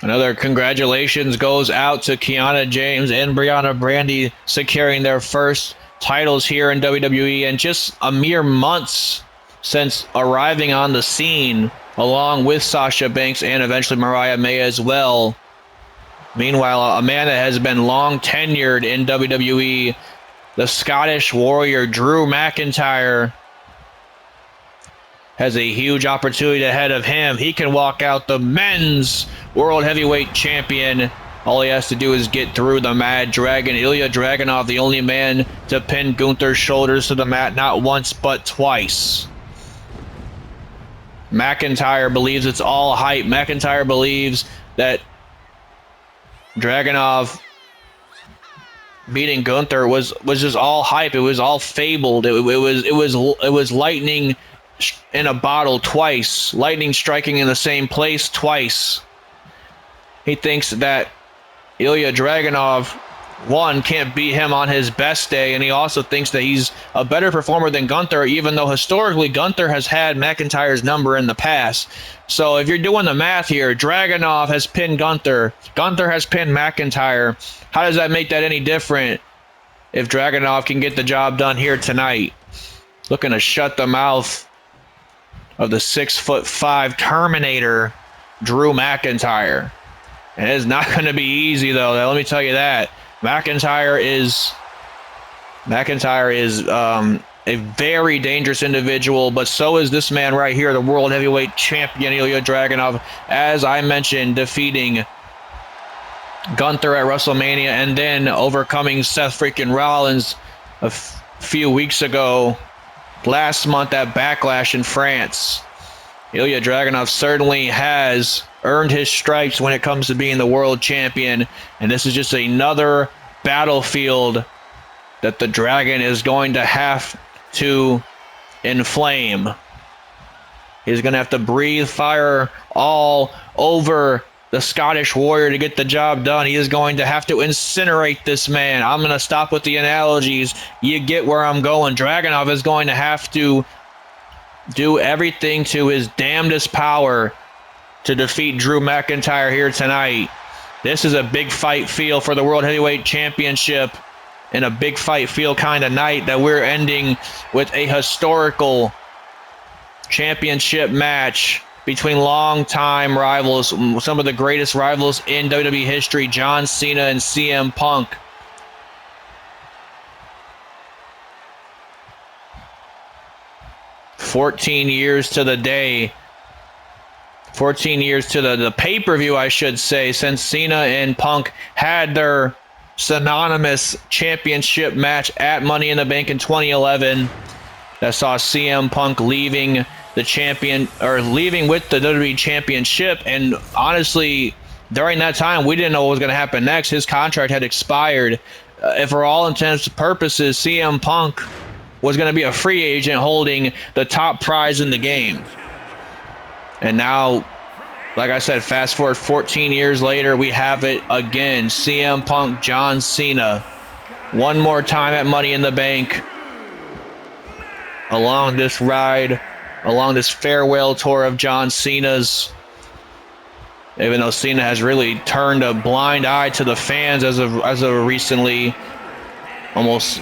Another congratulations goes out to Kiana James and Brianna Brandy securing their first titles here in WWE in just a mere months since arriving on the scene, along with Sasha Banks and eventually Mariah May as well. Meanwhile, a man that has been long tenured in WWE, the Scottish Warrior Drew McIntyre, has a huge opportunity ahead of him. He can walk out the men's World Heavyweight Champion. All he has to do is get through the Mad Dragon. Ilya Dragunov, the only man to pin Gunther's shoulders to the mat not once but twice. McIntyre believes it's all hype. McIntyre believes that Dragunov beating Gunther was just all hype. It was all fabled. It was lightning in a bottle twice. Lightning striking in the same place twice. He thinks that Ilya Dragunov, one, can't beat him on his best day, and he also thinks that he's a better performer than Gunther, even though historically Gunther has had McIntyre's number in the past. So if you're doing the math here, Dragunov has pinned Gunther. Gunther has pinned McIntyre. How does that make that any different if Dragunov can get the job done here tonight? Looking to shut the mouth of the 6'5" Terminator, Drew McIntyre. And it's not going to be easy, though. Let me tell you that. McIntyre is a very dangerous individual, but so is this man right here, the World Heavyweight Champion, Ilya Dragunov, as I mentioned, defeating Gunther at WrestleMania and then overcoming Seth freaking Rollins a few weeks ago, last month at Backlash in France. Ilya Dragunov certainly has earned his stripes when it comes to being the world champion, and this is just another battlefield that the Dragon is going to have to inflame. He's going to have to breathe fire all over the Scottish Warrior to get the job done. He is going to have to incinerate this man. I'm going to stop with the analogies. You get where I'm going. Dragunov is going to have to do everything to his damnedest power to defeat Drew McIntyre here tonight. This is a big fight feel for the World Heavyweight Championship and a big fight feel kind of night that we're ending with a historical championship match between longtime rivals, some of the greatest rivals in WWE history, John Cena and CM Punk. "14 years to the day." 14 years to the pay-per-view, I should say, since Cena and Punk had their synonymous championship match at Money in the Bank in 2011. That saw CM Punk leaving the champion, or leaving with the WWE Championship. And honestly, during that time, we didn't know what was going to happen next. His contract had expired. And for all intents and purposes, CM Punk was going to be a free agent holding the top prize in the game. And now, like I said, fast forward 14 years later, we have it again. CM Punk, John Cena, one more time at Money in the Bank. Along this ride, along this farewell tour of John Cena's. Even though Cena has really turned a blind eye to the fans as of recently, almost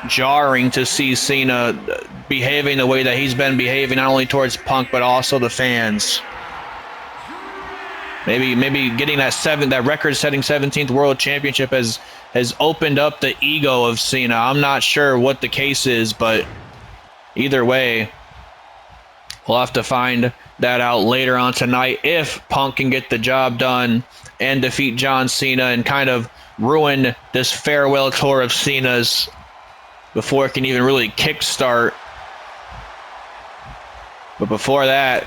jarring to see Cena behaving the way that he's been behaving, not only towards Punk but also the fans. Maybe getting that record-setting 17th World Championship has opened up the ego of Cena. I'm not sure what the case is, but either way, we'll have to find that out later on tonight if Punk can get the job done and defeat John Cena and kind of ruin this farewell tour of Cena's before it can even really kickstart. But before that,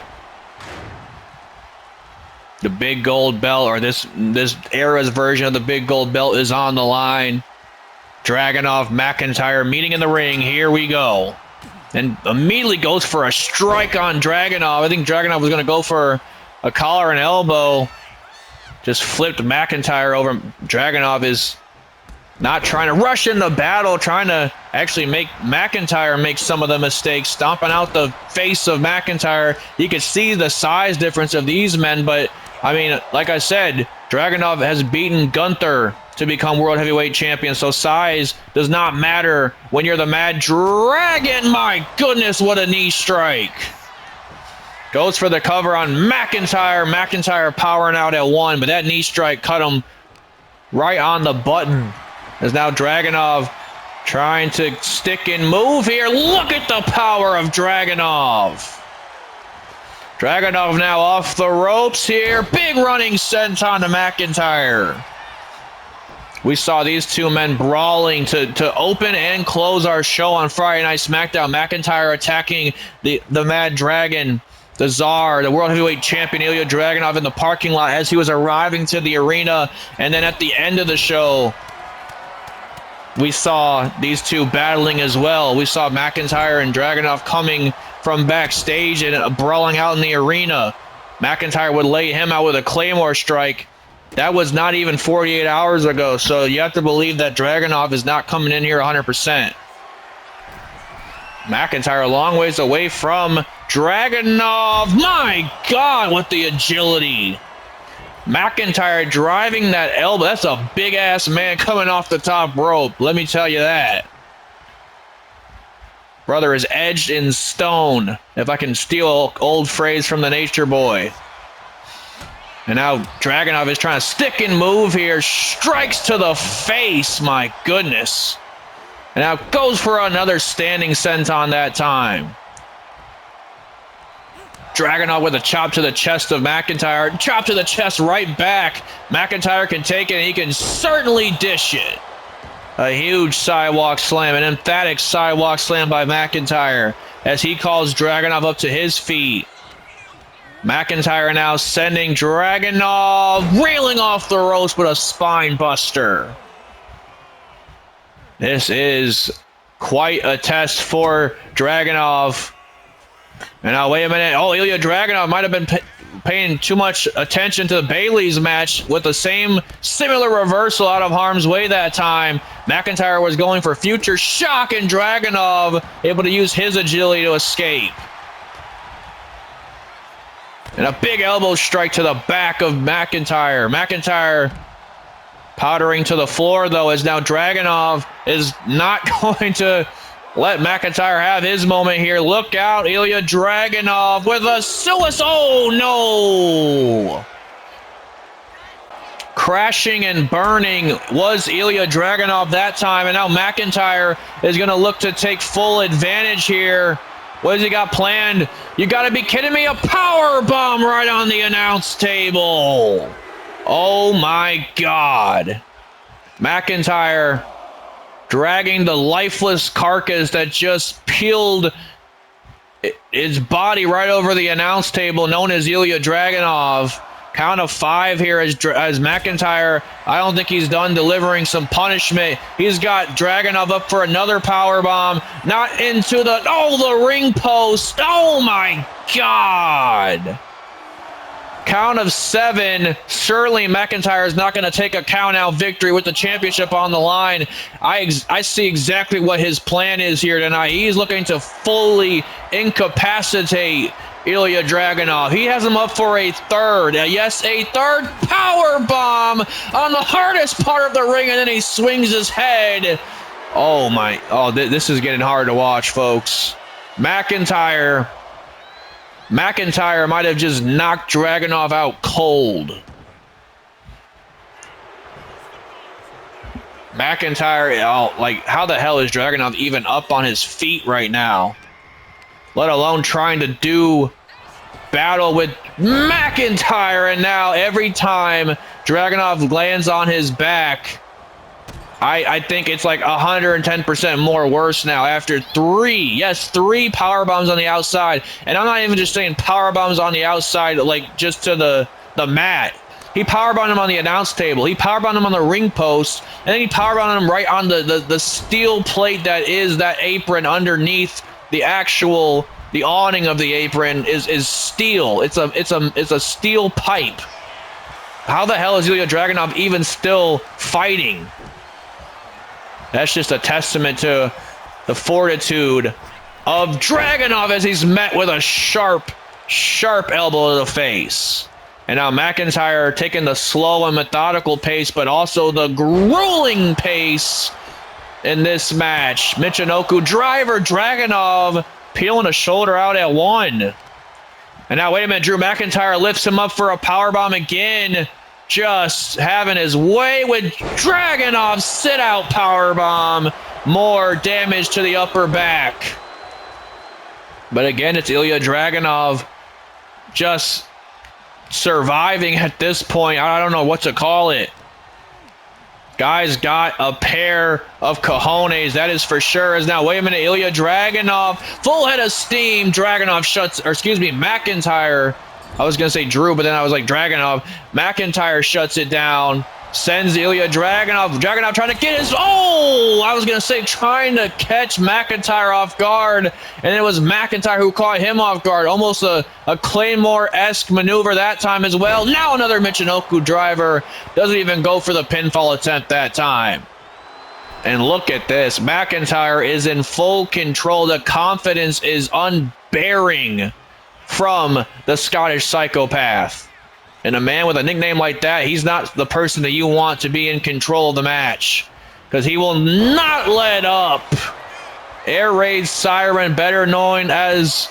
the big gold belt, or this era's version of the big gold belt, is on the line. Dragunov, McIntyre meeting in the ring. Here we go. And immediately goes for a strike on Dragunov. I think Dragunov was going to go for a collar and elbow. Just flipped McIntyre over. Dragunov is not trying to rush in the battle, trying to actually make McIntyre make some of the mistakes, stomping out the face of McIntyre. You could see the size difference of these men, but I mean, like I said, Dragunov has beaten Gunther to become World Heavyweight Champion, so size does not matter when you're the Mad Dragon. My goodness, what a knee strike. Goes for the cover on McIntyre. McIntyre powering out at 1, but that knee strike cut him right on the button. As now Dragunov trying to stick and move here. Look at the power of Dragunov. Dragunov now off the ropes here. Big running senton to McIntyre. We saw these two men brawling to open and close our show on Friday Night SmackDown. McIntyre attacking the Mad Dragon, the Czar, the World Heavyweight Champion Ilya Dragunov in the parking lot as he was arriving to the arena. And then at the end of the show, we saw these two battling as well. We saw McIntyre and Dragunov coming from backstage and brawling out in the arena. McIntyre would lay him out with a Claymore strike. That was not even 48 hours ago, so you have to believe that Dragunov is not coming in here 100%. McIntyre a long ways away from Dragunov. My God, with the agility. McIntyre driving that elbow. That's a big-ass man coming off the top rope. Let me tell you that. Brother is edged in stone, if I can steal an old phrase from the Nature Boy. And now Dragunov is trying to stick and move here. Strikes to the face. My goodness. And now goes for another standing senton that time. Dragunov with a chop to the chest of McIntyre. Chop to the chest right back. McIntyre can take it, and he can certainly dish it. A huge sidewalk slam, an emphatic sidewalk slam by McIntyre as he calls Dragunov up to his feet. McIntyre now sending Dragunov reeling off the ropes with a spine buster. This is quite a test for Dragunov. And now, wait a minute. Oh, Ilya Dragunov might have been paying too much attention to the Bayley's match with the same similar reversal out of harm's way that time. McIntyre was going for future shock, and Dragunov able to use his agility to escape. And a big elbow strike to the back of McIntyre. McIntyre powdering to the floor, though, as now Dragunov is not going to let McIntyre have his moment here. Look out, Ilya Dragunov with a suicide. Oh, no. Crashing and burning was Ilya Dragunov that time. And now McIntyre is going to look to take full advantage here. What has he got planned? You got to be kidding me. A power bomb right on the announce table. Oh, my God. McIntyre dragging the lifeless carcass that just peeled its body right over the announce table, known as Ilya Dragunov. Count of 5 here as McIntyre. I don't think he's done delivering some punishment. He's got Dragunov up for another power bomb. Not into the ring post. Oh my God. Count of 7. Surely McIntyre is not going to take a count-out victory with the championship on the line. I see exactly what his plan is here tonight. He's looking to fully incapacitate Ilya Dragunov. He has him up for a third. Yes, a third power bomb on the hardest part of the ring, and then he swings his head. Oh, my. Oh, this is getting hard to watch, folks. McIntyre might have just knocked Dragunov out cold. McIntyre, how the hell is Dragunov even up on his feet right now? Let alone trying to do battle with McIntyre. And now every time Dragunov lands on his back, I think it's like 110% more worse now after 3 power bombs on the outside. And I'm not even just saying power bombs on the outside, like just to the mat. He powerbombed him on the announce table. He powerbombed him on the ring post. And then he powerbombed him right on the steel plate that is that apron underneath the awning of the apron is steel. It's a steel pipe. How the hell is Ilya Dragunov even still fighting? That's just a testament to the fortitude of Dragunov as he's met with a sharp elbow to the face. And now McIntyre taking the slow and methodical pace, but also the grueling pace in this match. Michinoku driver, Dragunov peeling a shoulder out at 1. And now, wait a minute, Drew McIntyre lifts him up for a powerbomb again. Just having his way with Dragunov sit-out powerbomb. More damage to the upper back. But again, it's Ilya Dragunov just surviving at this point. I don't know what to call it. Guy's got a pair of cojones, that is for sure. Is now, wait a minute, Ilya Dragunov, full head of steam. Dragunov shuts, or excuse me, McIntyre. I was going to say Drew, but then I was like Dragunov. McIntyre shuts it down. Sends Ilya Dragunov. Dragunov trying to get his... Oh! I was going to say trying to catch McIntyre off guard. And it was McIntyre who caught him off guard. Almost a Claymore-esque maneuver that time as well. Now another Michinoku driver. Doesn't even go for the pinfall attempt that time. And look at this. McIntyre is in full control. The confidence is unbearing from the Scottish psychopath. And a man with a nickname like that, he's not the person that you want to be in control of the match, because he will not let up. Air raid siren, better known as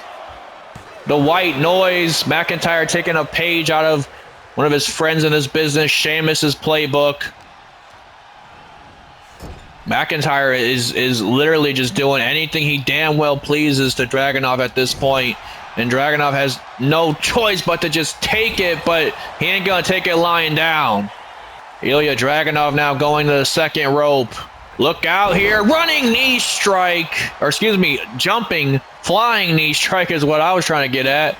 the white noise. McIntyre taking a page out of one of his friends in this business, Sheamus's playbook. McIntyre is literally just doing anything he damn well pleases to Dragunov at this point. And Dragunov has no choice but to just take it, but he ain't going to take it lying down. Ilya Dragunov now going to the second rope. Look out here. Running knee strike. Or excuse me, jumping, flying knee strike is what I was trying to get at.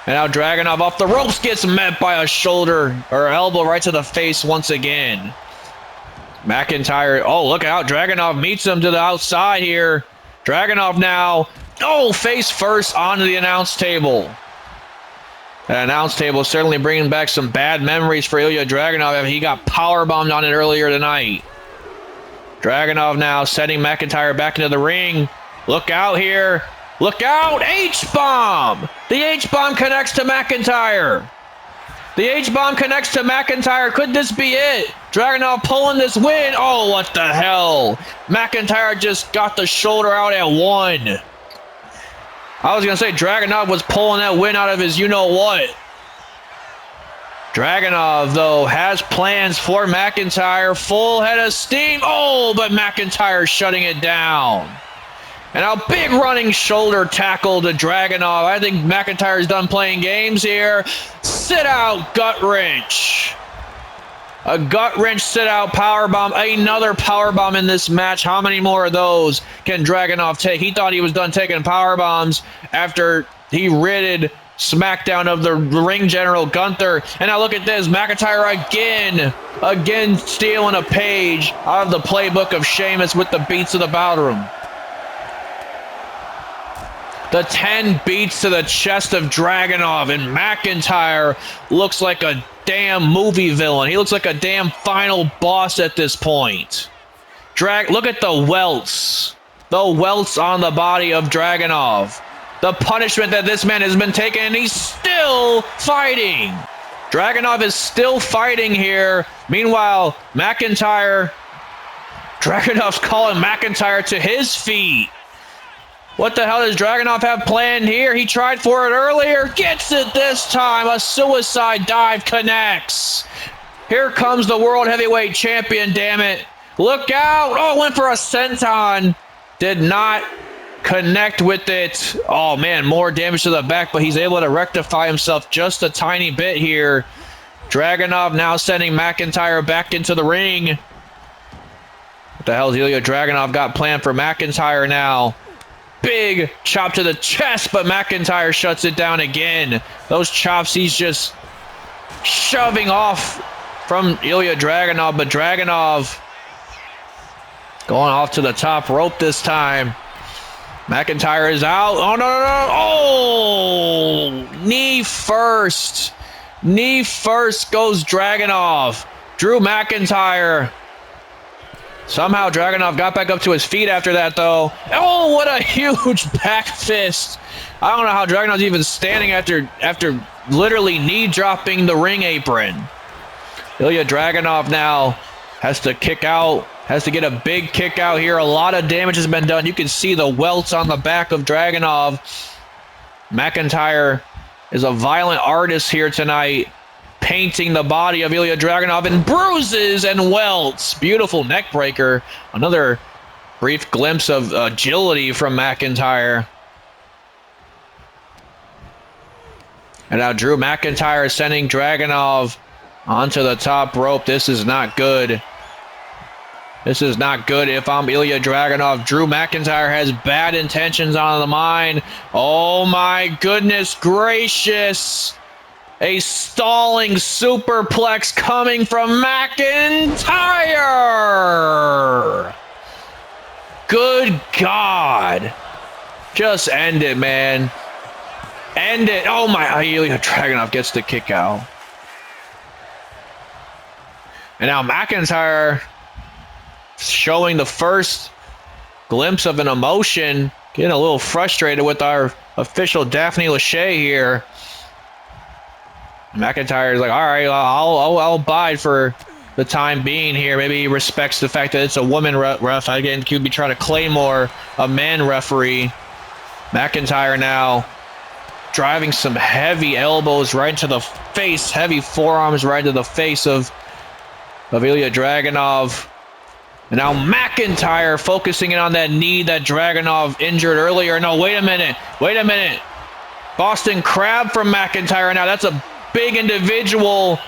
And now Dragunov off the ropes gets met by a shoulder or elbow right to the face once again. McIntyre, oh, look out. Dragunov meets him to the outside here. Dragunov now... Oh, face first onto the announce table. That announce table certainly bringing back some bad memories for Ilya Dragunov. He got powerbombed on it earlier tonight. Dragunov now setting McIntyre back into the ring. Look out here. Look out. H-bomb. The H-bomb connects to McIntyre. The H-bomb connects to McIntyre. Could this be it? Dragunov pulling this win. Oh, what the hell. McIntyre just got the shoulder out at 1. I was going to say Dragunov was pulling that win out of his you-know-what. Dragunov, though, has plans for McIntyre. Full head of steam. Oh, but McIntyre shutting it down. And a big running shoulder tackle to Dragunov. I think McIntyre's done playing games here. Sit out gut wrench. A gut wrench sit out powerbomb. Another powerbomb in this match. How many more of those can Dragunov take? He thought he was done taking powerbombs after he ridded SmackDown of the ring general Gunther. And now look at this. McIntyre again stealing a page out of the playbook of Sheamus with the beats of the Ballroom. The 10 beats to the chest of Dragunov, and McIntyre looks like a damn movie villain. He looks like a damn final boss at this point. Look at the welts. The welts on the body of Dragunov. The punishment that this man has been taking, and he's still fighting. Dragunov is still fighting here. Meanwhile, Dragunov's calling McIntyre to his feet. What the hell does Dragunov have planned here? He tried for it earlier. Gets it this time. A suicide dive connects. Here comes the World Heavyweight Champion, damn it. Look out. Oh, went for a senton. Did not connect with it. Oh, man, more damage to the back, but he's able to rectify himself just a tiny bit here. Dragunov now sending McIntyre back into the ring. What the hell is Ilya Dragunov got planned for McIntyre now? Big chop to the chest, but McIntyre shuts it down again. Those chops he's just shoving off from Ilya Dragunov, but Dragunov going off to the top rope this time. McIntyre is out. Oh, no. Oh, knee first. Knee first goes Dragunov. Drew McIntyre Somehow Dragunov got back up to his feet after that, though. Oh, what a huge back fist. I don't know how Dragunov's even standing after literally knee-dropping the ring apron. Ilya Dragunov now has to kick out, has to get a big kick out here. A lot of damage has been done. You can see the welts on the back of Dragunov. McIntyre is a violent artist here tonight, painting the body of Ilya Dragunov in bruises and welts. Beautiful neck breaker. Another brief glimpse of agility from McIntyre. And now Drew McIntyre sending Dragunov onto the top rope. This is not good. This is not good if I'm Ilya Dragunov. Drew McIntyre has bad intentions on the mind. Oh my goodness gracious. A stalling superplex coming from McIntyre. Good God. Just end it, man. End it. Oh my, Ilya Dragunov gets the kick out. And now McIntyre showing the first glimpse of an emotion, getting a little frustrated with our official Daphne Lachey here. McIntyre's like, all right, I'll abide for the time being here. Maybe he respects the fact that it's a woman ref. Again, could be trying to claymore a man referee. McIntyre now driving some heavy elbows right into the face, heavy forearms right into the face of Ilya Dragunov. And now McIntyre focusing in on that knee that Dragunov injured earlier. No, wait a minute. Wait a minute. Boston Crab from McIntyre. Now that's a big individual.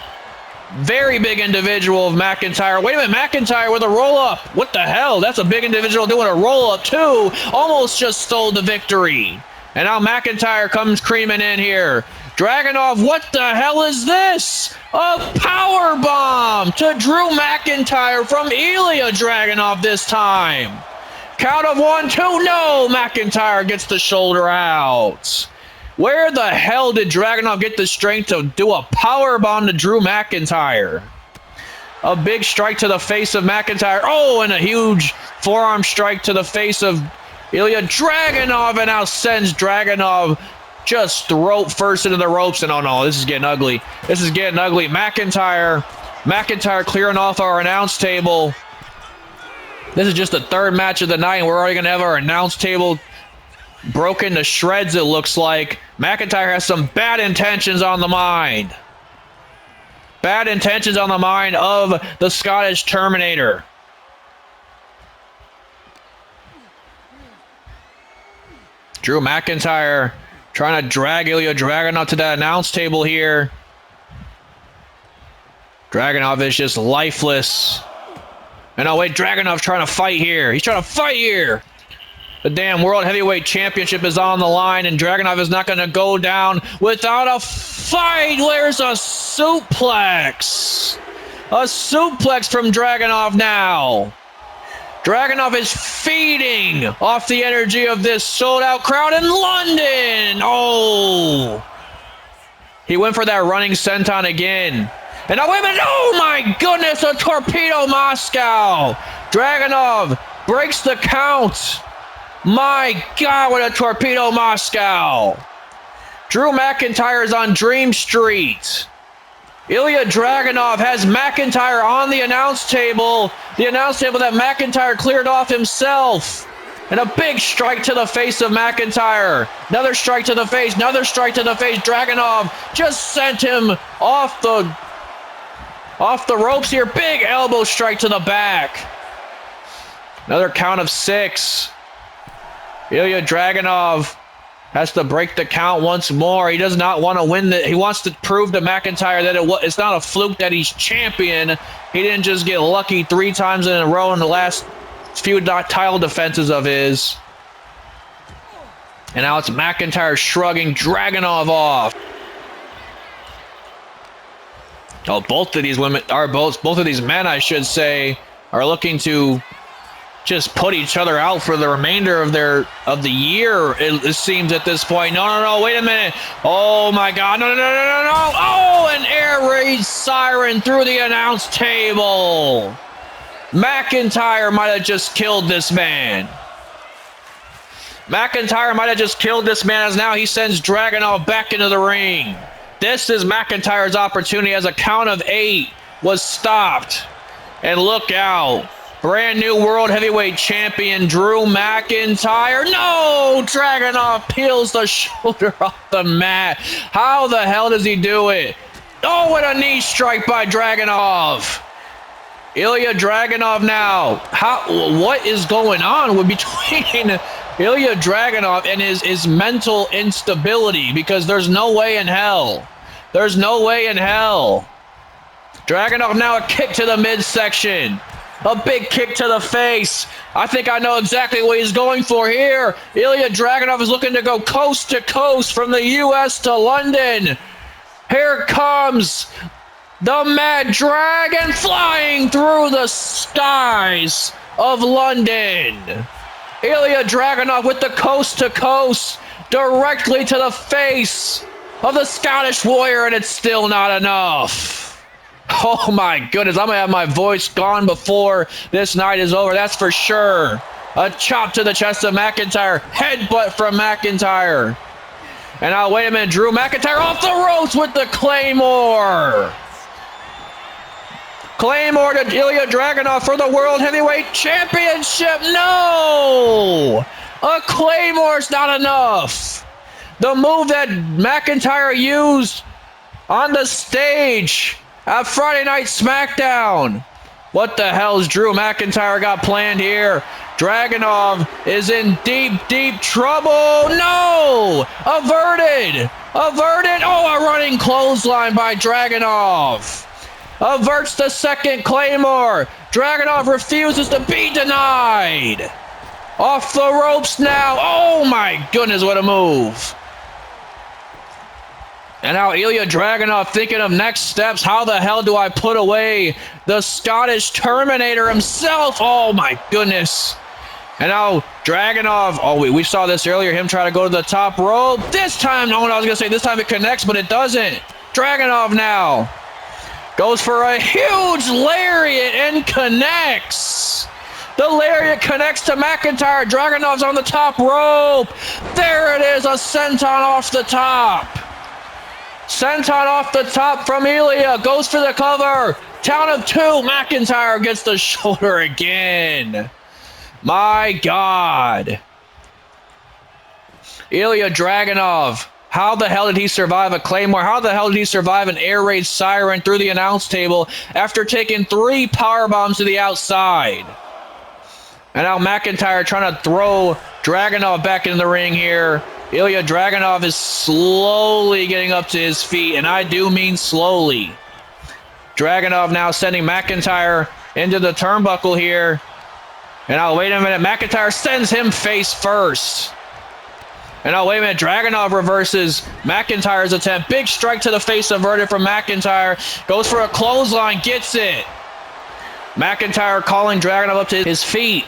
Very big individual of McIntyre. Wait a minute. McIntyre with a roll-up. What the hell? That's a big individual doing a roll-up too. Almost just stole the victory. And now McIntyre comes creaming in here. Dragunov, what the hell is this? A power bomb to Drew McIntyre from Ilya Dragunov this time. Count of 1, 2, no! McIntyre gets the shoulder out. Where the hell did Dragunov get the strength to do a power bomb to Drew McIntyre? A big strike to the face of McIntyre. Oh, and a huge forearm strike to the face of Ilya Dragunov, and now sends Dragunov just throat first into the ropes. And oh no, this is getting ugly. This is getting ugly. McIntyre clearing off our announce table. This is just the third match of the night, and we're already going to have our announce table broken to shreds, it looks like. McIntyre has some bad intentions on the mind. Bad intentions on the mind of the Scottish Terminator. Drew McIntyre trying to drag Ilya Dragunov to that announce table here. Dragunov is just lifeless. And oh wait, Dragunav trying to fight here. He's trying to fight here. The damn World Heavyweight Championship is on the line, and Dragunov is not going to go down without a fight. There's a suplex. A suplex from Dragunov now. Dragunov is feeding off the energy of this sold-out crowd in London. Oh. He went for that running senton again. And now, wait a minute. Oh, my goodness. A torpedo Moscow. Dragunov breaks the count. My God, what a torpedo Moscow. Drew McIntyre is on Dream Street. Ilya Dragunov has McIntyre on the announce table. The announce table that McIntyre cleared off himself. And a big strike to the face of McIntyre. Another strike to the face. Another strike to the face. Dragunov just sent him off the ropes here. Big elbow strike to the back. Another count of 6. Ilya Dragunov has to break the count once more. He does not want to win. He wants to prove to McIntyre that it's not a fluke that he's champion. He didn't just get lucky 3 times in a row in the last few title defenses of his. And now it's McIntyre shrugging Dragunov off. Oh, both of these men, I should say, are looking to just put each other out for the remainder of the year, it seems at this point. No, wait a minute. Oh my God, no. Oh, an air raid siren through the announce table. McIntyre might have just killed this man. McIntyre might have just killed this man, as now he sends Dragunov back into the ring. This is McIntyre's opportunity, as a count of 8 was stopped. And look out. Brand new World Heavyweight Champion Drew McIntyre. No! Dragunov peels the shoulder off the mat. How the hell does he do it? Oh, what a knee strike by Dragunov. Ilya Dragunov now. What is going on between Ilya Dragunov and his mental instability? Because there's no way in hell. There's no way in hell. Dragunov now a kick to the midsection. A big kick to the face. I think I know exactly what he's going for here. Ilya Dragunov is looking to go coast to coast from the U.S. to London. Here comes the Mad Dragon flying through the skies of London. Ilya Dragunov with the coast to coast directly to the face of the Scottish Warrior, and it's still not enough. Oh my goodness, I'm going to have my voice gone before this night is over, that's for sure. A chop to the chest of McIntyre, headbutt from McIntyre. And now, wait a minute, Drew McIntyre off the ropes with the Claymore. Claymore to Ilya Dragunov for the World Heavyweight Championship. No! A Claymore's not enough. The move that McIntyre used on the stage at Friday Night SmackDown. What the hell's Drew McIntyre got planned here? Dragunov is in deep, deep trouble. No! Averted! Averted! Oh, a running clothesline by Dragunov. Averts the second Claymore. Dragunov refuses to be denied. Off the ropes now. Oh my goodness, what a move. And now Ilya Dragunov thinking of next steps. How the hell do I put away the Scottish Terminator himself? Oh my goodness. And now Dragunov, oh, we saw this earlier, him try to go to the top rope. This time, no, I was going to say this time it connects, but it doesn't. Dragunov now goes for a huge lariat and connects. The lariat connects to McIntyre. Dragunov's on the top rope. There it is, a senton off the top. Senton off the top from Ilya. Goes for the cover. Count of 2. McIntyre gets the shoulder again. My God. Ilya Dragunov. How the hell did he survive a Claymore? How the hell did he survive an air raid siren through the announce table after taking 3 power bombs to the outside? And now McIntyre trying to throw Dragunov back in the ring here. Ilya Dragunov is slowly getting up to his feet, and I do mean slowly. Dragunov now sending McIntyre into the turnbuckle here. And now, wait a minute, McIntyre sends him face first. And now, wait a minute, Dragunov reverses McIntyre's attempt. Big strike to the face averted from McIntyre. Goes for a clothesline, gets it. McIntyre calling Dragunov up to his feet.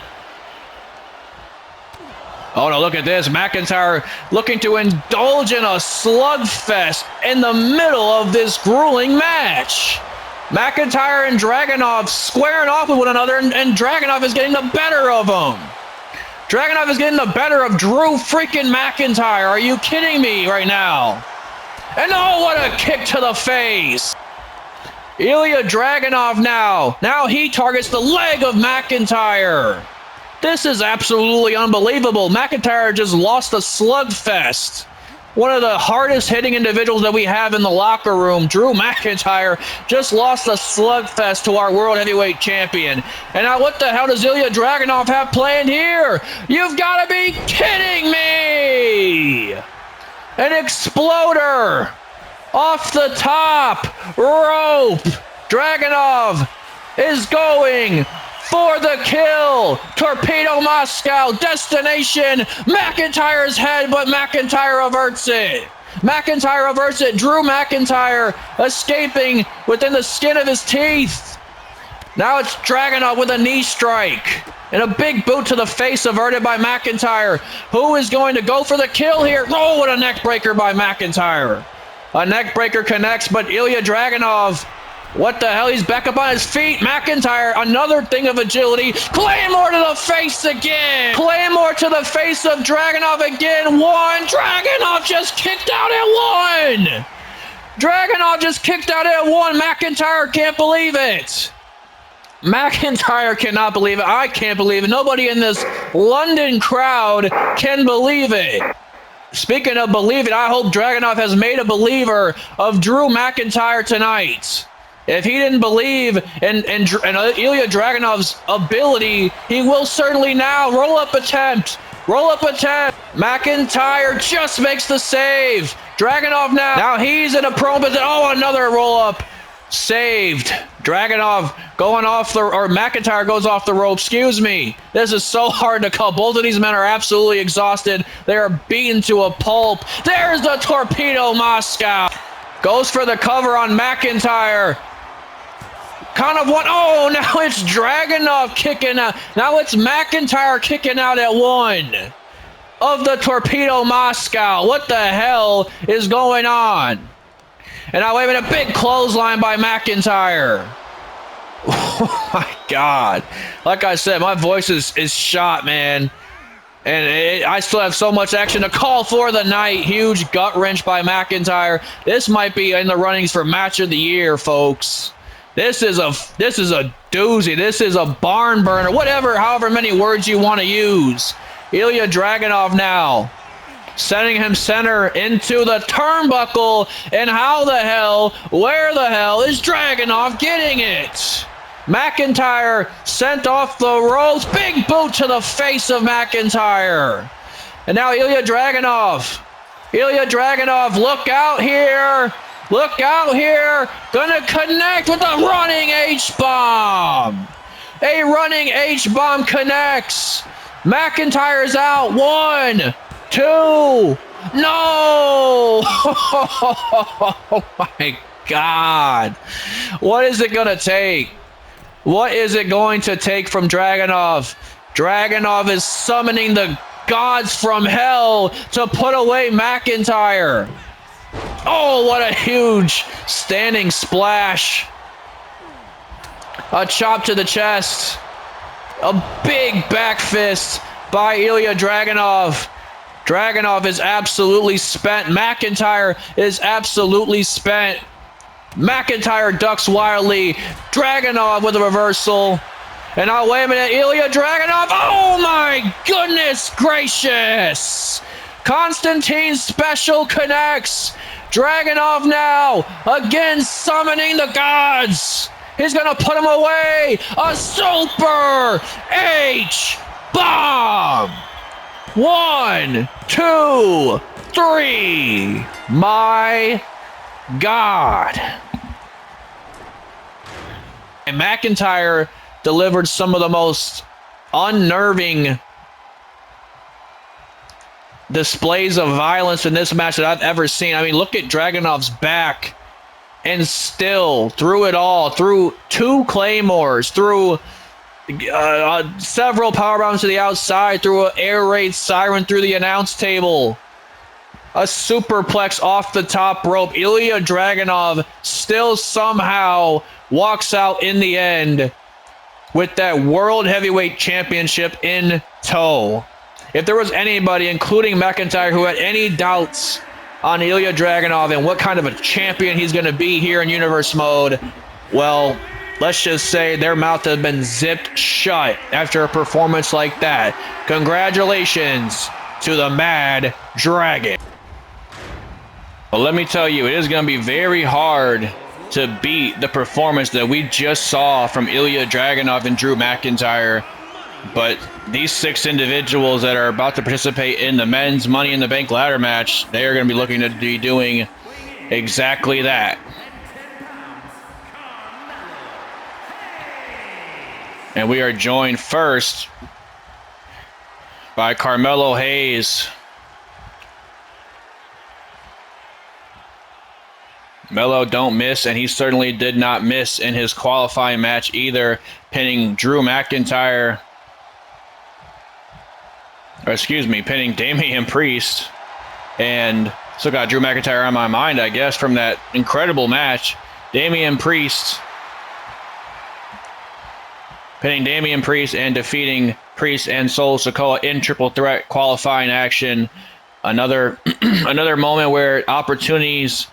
Oh no, look at this. McIntyre looking to indulge in a slugfest in the middle of this grueling match. McIntyre and Dragunov squaring off with one another, and Dragunov is getting the better of him. Dragunov is getting the better of Drew freaking McIntyre. Are you kidding me right now? And oh, what a kick to the face. Ilya Dragunov now. Now he targets the leg of McIntyre. This is absolutely unbelievable. McIntyre just lost a slugfest. One of the hardest hitting individuals that we have in the locker room, Drew McIntyre, just lost a slugfest to our World Heavyweight Champion. And now what the hell does Ilya Dragunov have planned here? You've got to be kidding me! An exploder off the top rope. Dragunov is going for the kill. Torpedo Moscow, destination McIntyre's head, but McIntyre averts it. McIntyre averts it. Drew McIntyre escaping within the skin of his teeth. Now it's Dragunov with a knee strike and a big boot to the face averted by McIntyre. Who is going to go for the kill here? Oh, what a neck breaker by McIntyre. A neck breaker connects, but Ilya Dragunov What the hell? He's back up on his feet. McIntyre, another thing of agility. Claymore to the face again. Claymore to the face of Dragunov again. One. Dragunov just kicked out at one. Dragunov just kicked out at one. McIntyre can't believe it. McIntyre cannot believe it. I can't believe it. Nobody in this London crowd can believe it. Speaking of believe it, I hope Dragunov has made a believer of Drew McIntyre tonight. If he didn't believe in Ilya Dragunov's ability, he will certainly now. Roll-up attempt. Roll-up attempt. McIntyre just makes the save. Dragunov now. Now he's in a prone position. Oh, another roll-up. Saved. Dragunov going off the, or McIntyre goes off the rope. Excuse me. This is so hard to call. Both of these men are absolutely exhausted. They are beaten to a pulp. There's the Torpedo Moscow. Goes for the cover on McIntyre. Kind of one. Oh, now it's Dragunov kicking out. Now it's McIntyre kicking out at one of the Torpedo Moscow. What the hell is going on? And now, wait a minute, big clothesline by McIntyre. Oh, my God. Like I said, my voice is shot, man. And I still have so much action to call for the night. Huge gut wrench by McIntyre. This might be in the runnings for match of the year, folks. This is a doozy. This is a barn burner. Whatever, however many words you want to use. Ilya Dragunov now. Sending him center into the turnbuckle. And how the hell, where the hell is Dragunov getting it? McIntyre sent off the ropes. Big boot to the face of McIntyre. And now Ilya Dragunov. Ilya Dragunov, look out here. Look out here. Gonna connect with a running H-bomb. A running H-bomb connects. McIntyre's out. 1, 2. No! Oh my God. What is it going to take? What is it going to take from Dragunov? Dragunov is summoning the gods from hell to put away McIntyre. Oh, what a huge standing splash. A chop to the chest. A big back fist by Ilya Dragunov. Dragunov is absolutely spent. McIntyre is absolutely spent. McIntyre ducks wildly. Dragunov with a reversal. And now, wait a minute, Ilya Dragunov. Oh my goodness gracious. Constantine special connects. Dragunov now, again summoning the gods. He's going to put him away. A super H-bomb. 1, 2, 3. My God. And McIntyre delivered some of the most unnerving displays of violence in this match that I've ever seen. I mean, look at Dragunov's back. And still, through it all, through 2 claymores, through several powerbombs to the outside, through an air raid siren through the announce table, a superplex off the top rope, Ilya Dragunov still somehow walks out in the end with that World Heavyweight Championship in tow. If there was anybody, including McIntyre, who had any doubts on Ilya Dragunov and what kind of a champion he's going to be here in Universe Mode, well, let's just say their mouth has been zipped shut after a performance like that. Congratulations to the Mad Dragon. Well, let me tell you, it is going to be very hard to beat the performance that we just saw from Ilya Dragunov and Drew McIntyre. But these 6 individuals that are about to participate in the men's Money in the Bank ladder match, they are going to be looking to be doing exactly that. And we are joined first by Carmelo Hayes. Melo don't miss, and he certainly did not miss in his qualifying match either, pinning Drew McIntyre. Or excuse me, pinning Damian Priest. And still got Drew McIntyre on my mind, I guess, from that incredible match. Damian Priest. Pinning Damian Priest and defeating Priest and Solo Sikoa in triple threat qualifying action. Another another moment where opportunities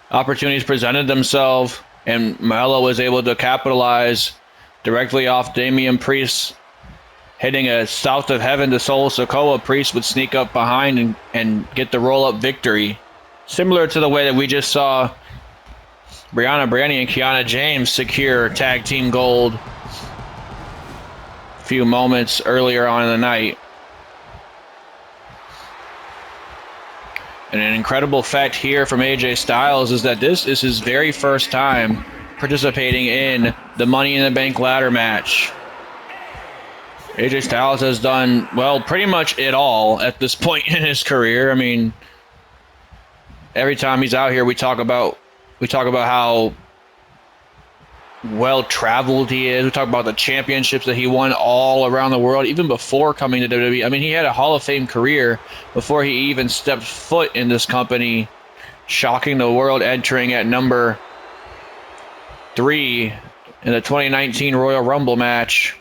presented themselves, and Melo was able to capitalize directly off Damian Priest hitting a south of heaven to Solo Sikoa. Priest would sneak up behind and get the roll-up victory. Similar to the way that we just saw Brianna Brandy and Kiana James secure tag team gold a few moments earlier on in the night. And an incredible fact here from AJ Styles is that this is his very first time participating in the Money in the Bank ladder match. AJ Styles has done, well, pretty much it all at this point in his career. I mean, every time he's out here, we talk about how well-traveled he is. We talk about the championships that he won all around the world, even before coming to WWE. I mean, he had a Hall of Fame career before he even stepped foot in this company, shocking the world, entering at number 3 in the 2019 Royal Rumble match.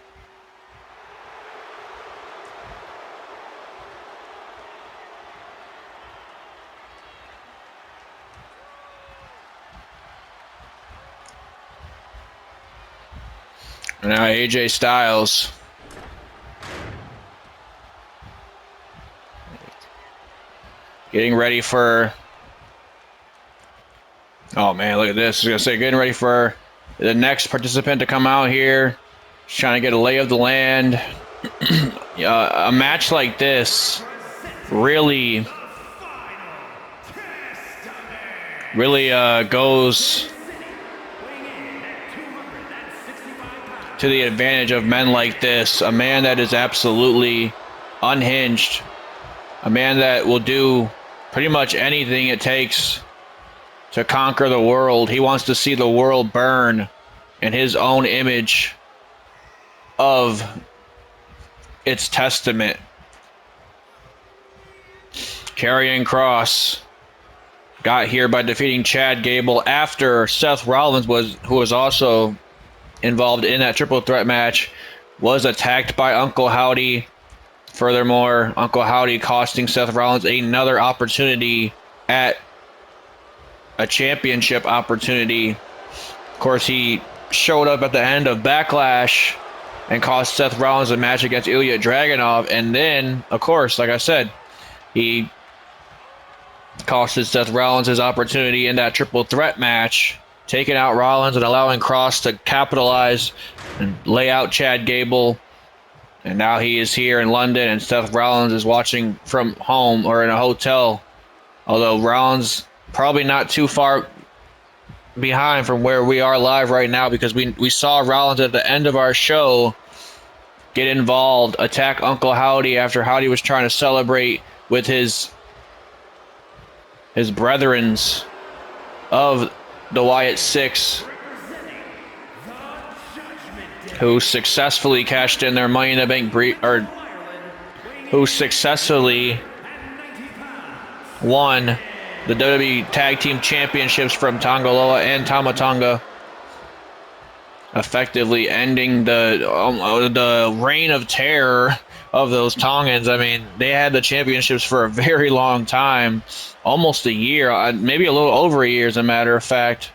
Now AJ Styles getting ready for, oh man, look at this. I was going to say, getting ready for the next participant to come out here. Just trying to get a lay of the land. A match like this really goes to the advantage of men like this. A man that is absolutely unhinged. A man that will do pretty much anything it takes to conquer the world. He wants to see the world burn in his own image of its testament. Karrion Kross got here by defeating Chad Gable after Seth Rollins, who was also involved in that triple threat match, was attacked by Uncle Howdy. Furthermore, Uncle Howdy costing Seth Rollins another opportunity at a championship opportunity. Of course, he showed up at the end of Backlash and cost Seth Rollins a match against Ilya Dragunov. And then, of course, like I said, he costed Seth Rollins his opportunity in that triple threat match, taking out Rollins and allowing Kross to capitalize and lay out Chad Gable. And now he is here in London, and Seth Rollins is watching from home or in a hotel. Although Rollins probably not too far behind from where we are live right now, because we saw Rollins at the end of our show get involved, attack Uncle Howdy after Howdy was trying to celebrate with his brethrens of the Wyatt Six, who successfully cashed in their Money in the Bank who successfully won the WWE Tag Team Championships from Tongaloa and Tama Tonga, effectively ending the reign of terror of those Tongans. I mean, they had the championships for a very long time, almost a year, maybe a little over a year, as a matter of fact.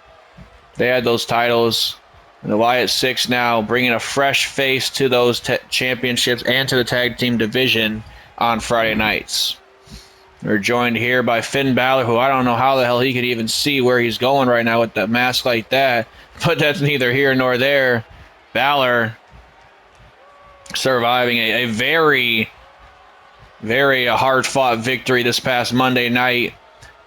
They had those titles. And the Wyatt Six now bringing a fresh face to those championships and to the tag team division on Friday nights. We're joined here by Finn Balor, who I don't know how the hell he could even see where he's going right now with that mask like that, but that's neither here nor there. Balor surviving a very, very hard-fought victory this past Monday night.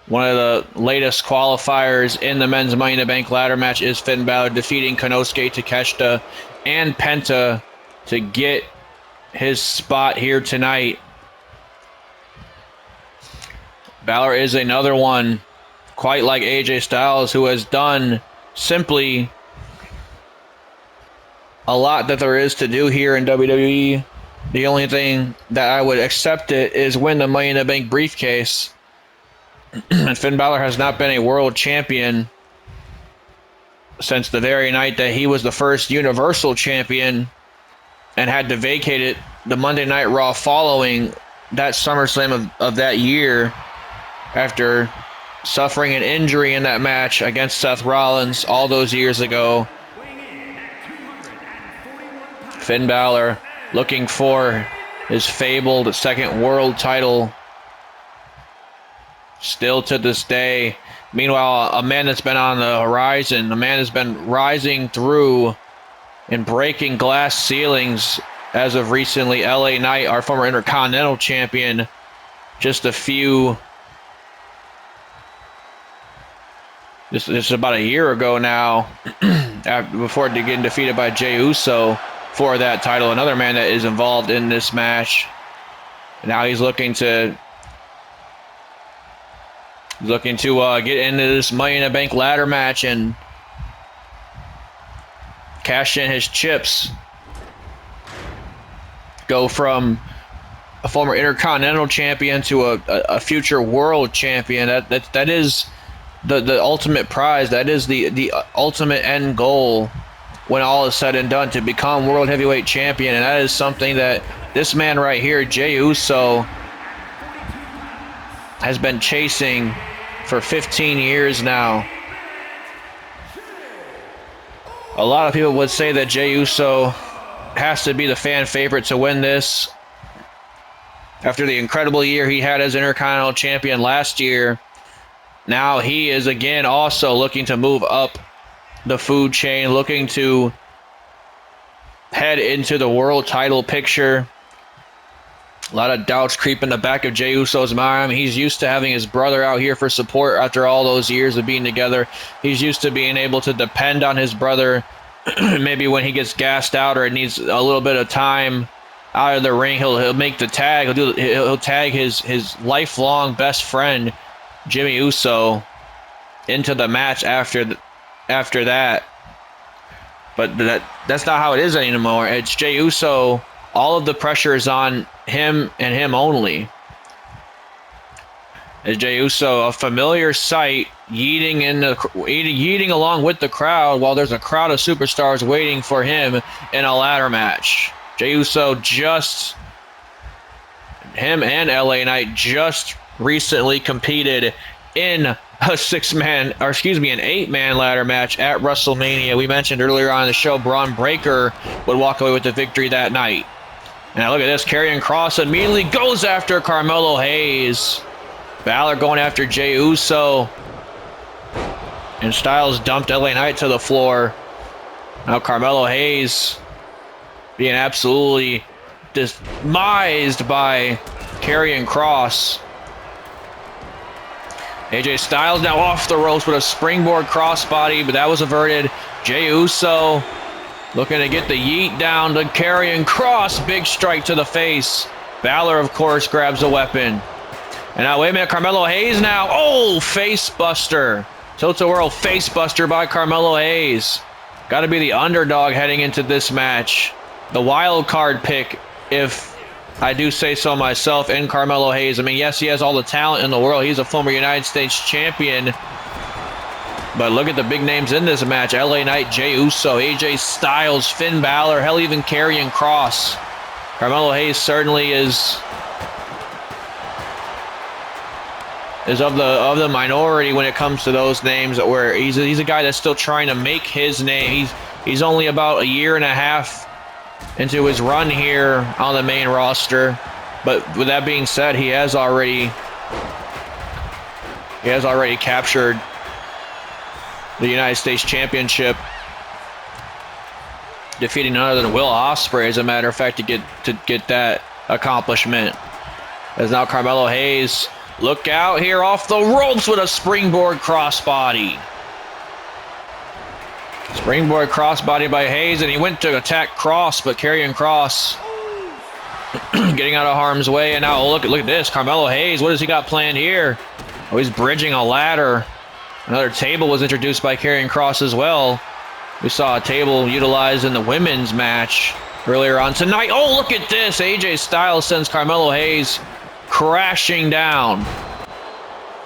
One of the latest qualifiers in the men's Money in the Bank ladder match is Finn Balor defeating Konosuke Takeshita and Penta to get his spot here tonight. Balor is another one, quite like AJ Styles, who has done simply a lot that there is to do here in WWE. The only thing that I would accept it is win the Money in the Bank briefcase. And Finn Balor has not been a world champion since the very night that he was the first Universal Champion and had to vacate it the Monday Night Raw following that SummerSlam of that year after suffering an injury in that match against Seth Rollins all those years ago. Finn Balor looking for his fabled second world title still to this day. Meanwhile, a man that's been on the horizon, a man that's been rising through and breaking glass ceilings as of recently, LA Knight, our former Intercontinental Champion, just about a year ago now, before getting defeated by Jey Uso for that title. Another man that is involved in this match. Now he's looking to get into this Money in the Bank ladder match and cash in his chips. Go from a former Intercontinental Champion to a future World Champion. That is the ultimate prize. That is the ultimate end goal when all is said and done, to become World Heavyweight Champion. And that is something that this man right here, Jey Uso, has been chasing for 15 years now. A lot of people would say that Jey Uso has to be the fan favorite to win this after the incredible year he had as Intercontinental Champion last year. Now he is again also looking to move up the food chain, looking to head into the world title picture. A lot of doubts creep in the back of Jey Uso's mind. He's used to having his brother out here for support after all those years of being together. He's used to being able to depend on his brother. Maybe when he gets gassed out or it needs a little bit of time out of the ring, he'll make the tag. He'll tag his lifelong best friend, Jimmy Uso, into the match after that. But that's not how it is anymore. It's Jey Uso. All of the pressure is on him and him only. As Jey Uso, a familiar sight, yeeting along with the crowd while there's a crowd of superstars waiting for him in a ladder match. Jey Uso him and LA Knight just recently competed in an 8-man ladder match at WrestleMania. We mentioned earlier on in the show, Braun Breaker would walk away with the victory that night. And now look at this, Karrion Kross immediately goes after Carmelo Hayes. Balor going after Jey Uso. And Styles dumped LA Knight to the floor. Now Carmelo Hayes being absolutely demised by Karrion Kross. AJ Styles now off the ropes with a springboard crossbody, but that was averted. Jey Uso looking to get the yeet down to Karrion Kross. Big strike to the face. Balor, of course, grabs a weapon. And now, wait a minute, Carmelo Hayes now. Oh, face buster. Tilt-a-whirl face buster by Carmelo Hayes. Got to be the underdog heading into this match. The wild card pick, if I do say so myself, in Carmelo Hayes. I mean, yes, he has all the talent in the world. He's a former United States champion. But look at the big names in this match. LA Knight, Jey Uso, AJ Styles, Finn Balor, hell, even Karrion Kross. Carmelo Hayes certainly is of the minority when it comes to those names, where he's a guy that's still trying to make his name. He's only about a year and a half into his run here on the main roster. But with that being said, he has already captured the United States Championship, defeating none other than Will Ospreay, as a matter of fact, to get that accomplishment. As now Carmelo Hayes, look out here off the ropes with a springboard crossbody. Springboard crossbody by Hayes, and he went to attack Kross, but Karrion Kross getting out of harm's way. And now look at this, Carmelo Hayes, what has he got planned here? Oh, he's bridging a ladder. Another table was introduced by Karrion Kross as well. We saw a table utilized in the women's match earlier on tonight. Oh, look at this. AJ Styles sends Carmelo Hayes crashing down.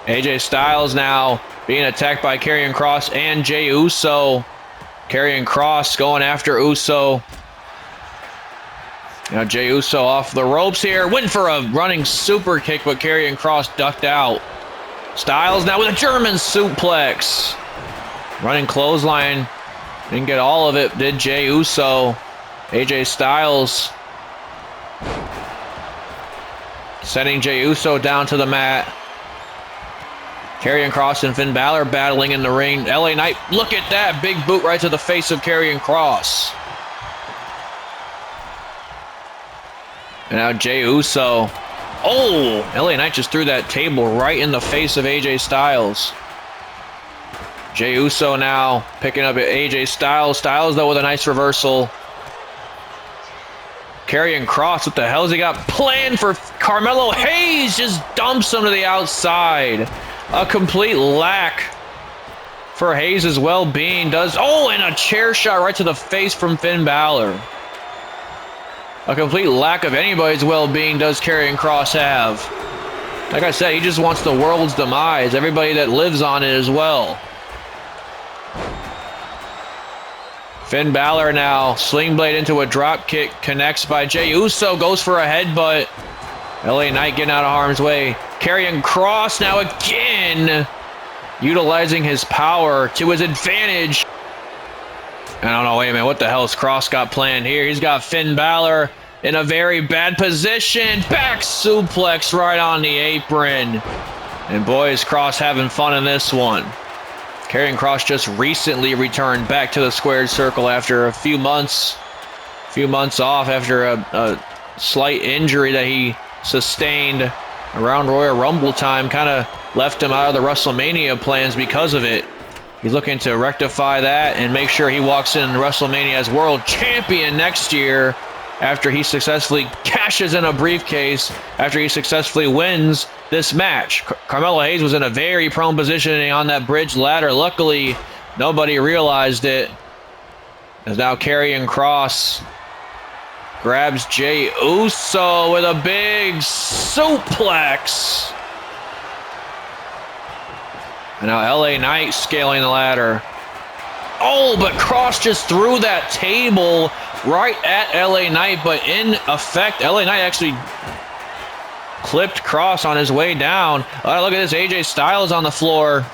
AJ Styles now being attacked by Karrion Kross and Jey Uso. Karrion Kross going after Uso. Now Jey Uso off the ropes here. Went for a running super kick, but Karrion Kross ducked out. Styles now with a German suplex. Running clothesline. Didn't get all of it, did Jey Uso. AJ Styles sending Jey Uso down to the mat. Karrion Kross and Finn Balor battling in the ring. LA Knight, look at that. Big boot right to the face of Karrion Kross. And now Jey Uso. Oh, LA Knight just threw that table right in the face of AJ Styles. Jey Uso now picking up at AJ Styles. Styles, though, with a nice reversal. Karrion Kross, what the hell has he got planned for Carmelo Hayes? Just dumps him to the outside. A complete lack for Hayes' well-being. And a chair shot right to the face from Finn Balor. A complete lack of anybody's well-being does Karrion Kross have. Like I said, he just wants the world's demise. Everybody that lives on it as well. Finn Balor now, sling blade into a drop kick, connects by Jey Uso, goes for a headbutt. LA Knight getting out of harm's way. Karrion Kross now again, utilizing his power to his advantage. I don't know, wait a minute, what the hell has Kross got planned here? He's got Finn Balor in a very bad position. Back suplex right on the apron. And boy, is Kross having fun in this one. Karrion Kross just recently returned back to the squared circle after a few months off after a slight injury that he sustained around Royal Rumble time. Kind of left him out of the WrestleMania plans because of it. He's looking to rectify that and make sure he walks in WrestleMania as world champion next year after he successfully cashes in a briefcase, after he successfully wins this match. Carmelo Hayes was in a very prone position on that bridge ladder. Luckily, nobody realized it. As now Karrion Kross grabs Jey Uso with a big suplex. And now LA Knight scaling the ladder. Oh, but Kross just threw that table right at LA Knight, but in effect, LA Knight actually clipped Kross on his way down. Look at this, AJ Styles on the floor,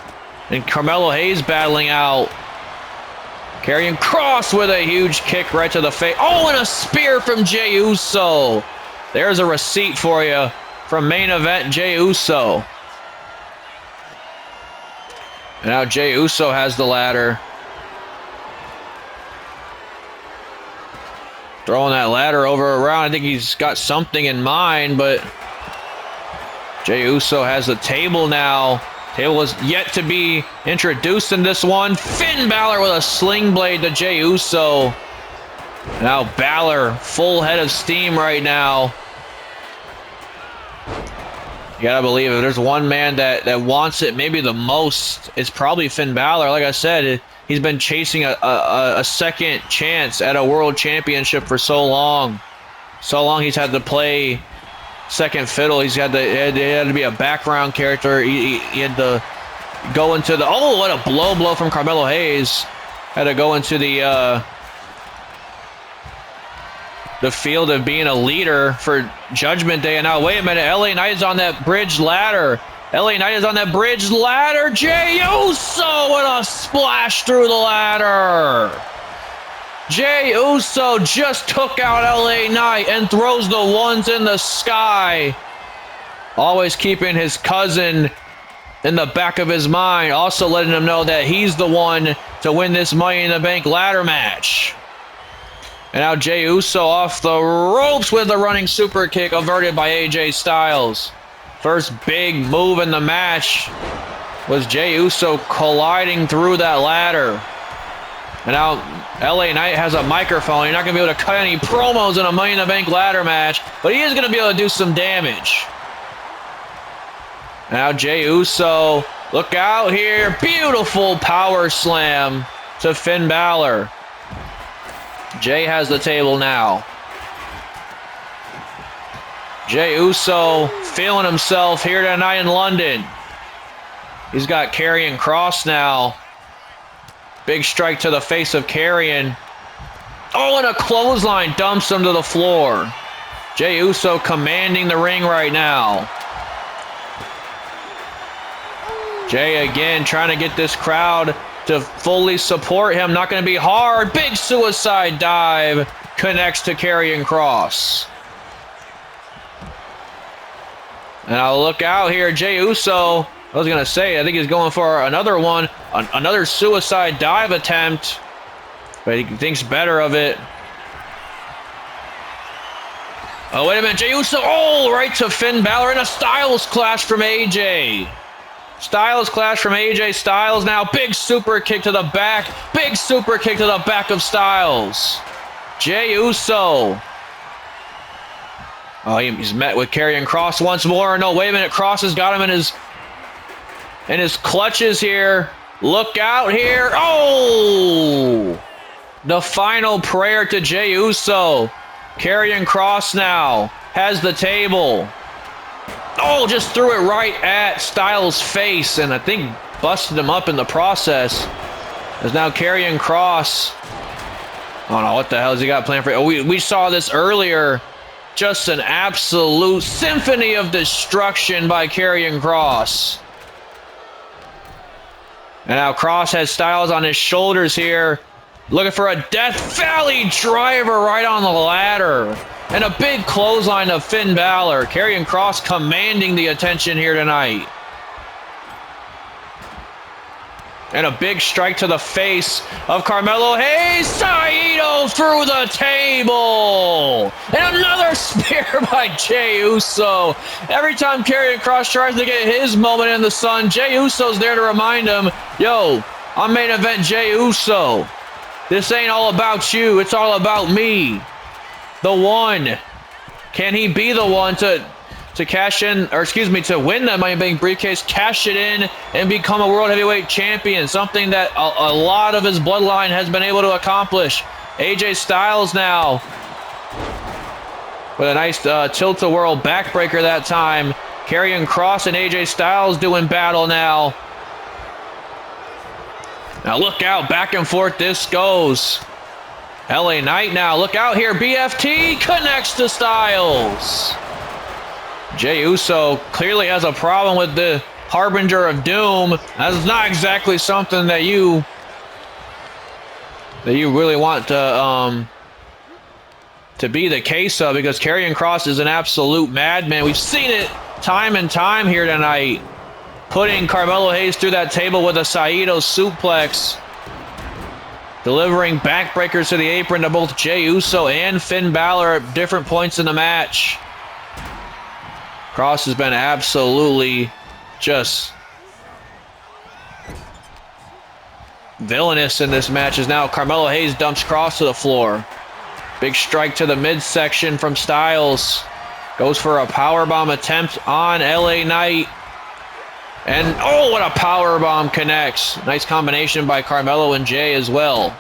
and Carmelo Hayes battling out. Karrion Kross with a huge kick right to the face. Oh, and a spear from Jey Uso. There's a receipt for you from main event Jey Uso. And now Jey Uso has the ladder. Throwing that ladder over around. I think he's got something in mind, but Jey Uso has the table now. Table is yet to be introduced in this one. Finn Balor with a sling blade to Jey Uso. Now Balor, full head of steam right now. You gotta believe if there's one man that wants it maybe the most, it's probably Finn Balor. Like I said, he's been chasing a second chance at a world championship for so long. So long he's had to play second fiddle. He had to be a background character. He had to go into the... Oh, what a blow from Carmelo Hayes. Had to go into the field of being a leader for Judgment Day. And now, wait a minute, LA Knight is on that bridge ladder. LA Knight is on that bridge ladder. Jey Uso with a splash through the ladder. Jey Uso just took out LA Knight and throws the ones in the sky. Always keeping his cousin in the back of his mind. Also letting him know that he's the one to win this Money in the Bank ladder match. And now Jey Uso off the ropes with the running super kick averted by AJ Styles. First big move in the match was Jey Uso colliding through that ladder. And now LA Knight has a microphone. You're not going to be able to cut any promos in a Money in the Bank ladder match, but he is going to be able to do some damage. Now Jey Uso, look out here. Beautiful power slam to Finn Balor. Jey has the table now. Jey Uso feeling himself here tonight in London. He's got Karrion Kross now. Big strike to the face of Karrion. Oh, and a clothesline dumps him to the floor. Jey Uso commanding the ring right now. Jey again trying to get this crowd to fully support him. Not going to be hard. Big suicide dive connects to Karrion Kross. And I'll look out here. Jey Uso, I was going to say, I think he's going for another one. Another suicide dive attempt. But he thinks better of it. Oh, wait a minute. Jey Uso, oh, right to Finn Balor, and a Styles clash from AJ. Styles clash from AJ Styles now. Big super kick to the back. Big super kick to the back of Styles. Jey Uso. Oh, he's met with Karrion Kross once more. No, wait a minute. Kross has got him in his clutches here. Look out here. Oh! The final prayer to Jey Uso. Karrion Kross now has the table. Oh, just threw it right at Styles' face, and I think busted him up in the process. There's now Karrion Kross. Oh no, what the hell has he got planned for? Oh, we saw this earlier. Just an absolute symphony of destruction by Karrion Kross. And now Kross has Styles on his shoulders here. Looking for a Death Valley driver right on the ladder. And a big clothesline of Finn Balor. Karrion Kross commanding the attention here tonight. And a big strike to the face of Carmelo Hayes. Saito through the table. And another spear by Jey Uso. Every time Karrion Kross tries to get his moment in the sun, Jey Uso's there to remind him, yo, I'm main event Jey Uso. This ain't all about you. It's all about me. The one. Can he be the one to cash in, or excuse me, to win that Money in the Bank briefcase, cash it in, and become a World Heavyweight Champion? Something that a lot of his bloodline has been able to accomplish. AJ Styles now with a nice tilt-a-whirl backbreaker that time. Karrion Kross and AJ Styles doing battle now. Now look out, back and forth this goes. LA Knight now, look out here, BFT connects to Styles. Jey Uso clearly has a problem with the Harbinger of Doom. That's not exactly something that you really want to be the case of, because Karrion Kross is an absolute madman. We've seen it time and time here tonight. Putting Carmelo Hayes through that table with a Saito suplex. Delivering backbreakers to the apron to both Jey Uso and Finn Balor at different points in the match. Kross has been absolutely just villainous in this match, as now Carmelo Hayes dumps Kross to the floor. Big strike to the midsection from Styles. Goes for a powerbomb attempt on LA Knight. And oh, what a powerbomb connects. Nice combination by Carmelo and Jey as well.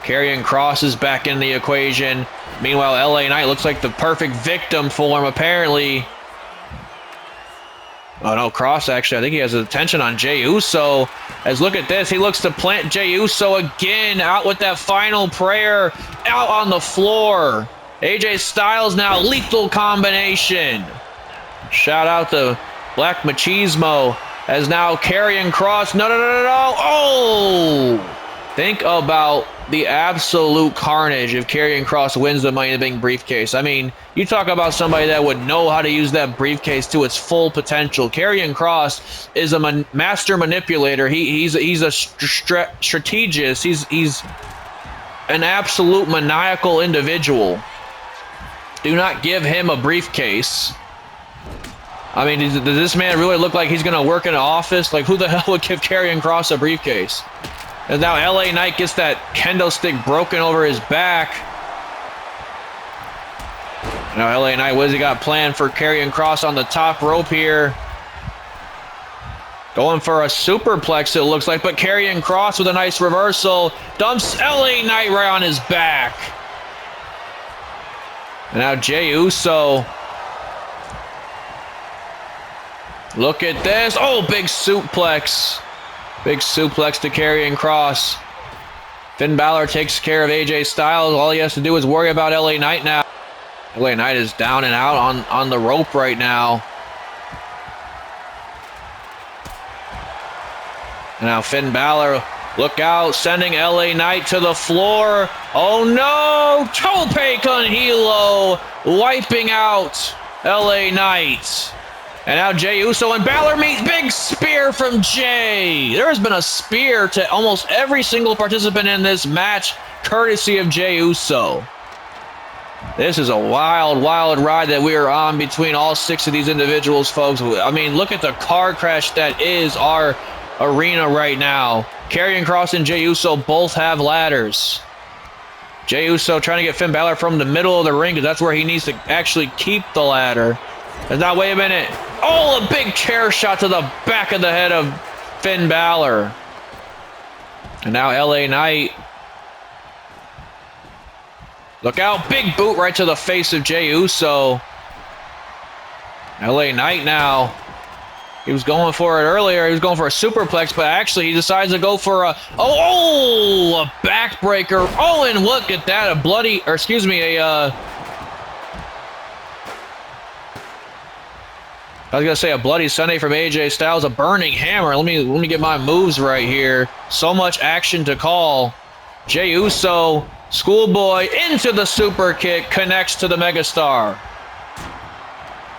Karrion Kross is back in the equation. Meanwhile, LA Knight looks like the perfect victim for him, apparently. Oh no, Kross actually, I think he has his attention on Jey Uso. As look at this, he looks to plant Jey Uso again, out with that final prayer, out on the floor. AJ Styles now, lethal combination. Shout out to Black Machismo, as now Karrion Kross, no. Oh! Think about the absolute carnage if Karrion Kross wins the Money in the Bank briefcase. I mean, you talk about somebody that would know how to use that briefcase to its full potential. Karrion Kross is a master manipulator. He's a strategist. He's an absolute maniacal individual. Do not give him a briefcase. I mean, does this man really look like he's going to work in an office? Like, who the hell would give Karrion Kross a briefcase? And now LA Knight gets that kendo stick broken over his back. Now LA Knight, what has he got planned for Karrion Kross on the top rope here? Going for a superplex, it looks like, but Karrion Kross with a nice reversal dumps LA Knight right on his back. And now Jey Uso Look at this. Oh, big suplex. Big suplex to Karrion Kross. Finn Balor takes care of AJ Styles. All he has to do is worry about LA Knight now. LA Knight is down and out on the rope right now. And now Finn Balor, look out, sending LA Knight to the floor. Oh no! Tope con Hilo, wiping out LA Knight. And now Jey Uso and Balor meet. Big spear from Jey. There has been a spear to almost every single participant in this match, courtesy of Jey Uso. This is a wild, wild ride that we are on between all 6 of these individuals, folks. I mean, look at the car crash that is our arena right now. Karrion Kross and Jey Uso both have ladders. Jey Uso trying to get Finn Balor from the middle of the ring because that's where he needs to actually keep the ladder. And now, wait a minute. Oh, a big chair shot to the back of the head of Finn Balor. And now LA Knight. Look out, big boot right to the face of Jey Uso. LA Knight now. He was going for it earlier. He was going for a superplex, but actually he decides to go for a backbreaker. Oh, and look at that, I was gonna say a Bloody Sunday from AJ Styles, a burning hammer. Let me get my moves right here. So much action to call. Jey Uso, schoolboy into the super kick, connects to the megastar.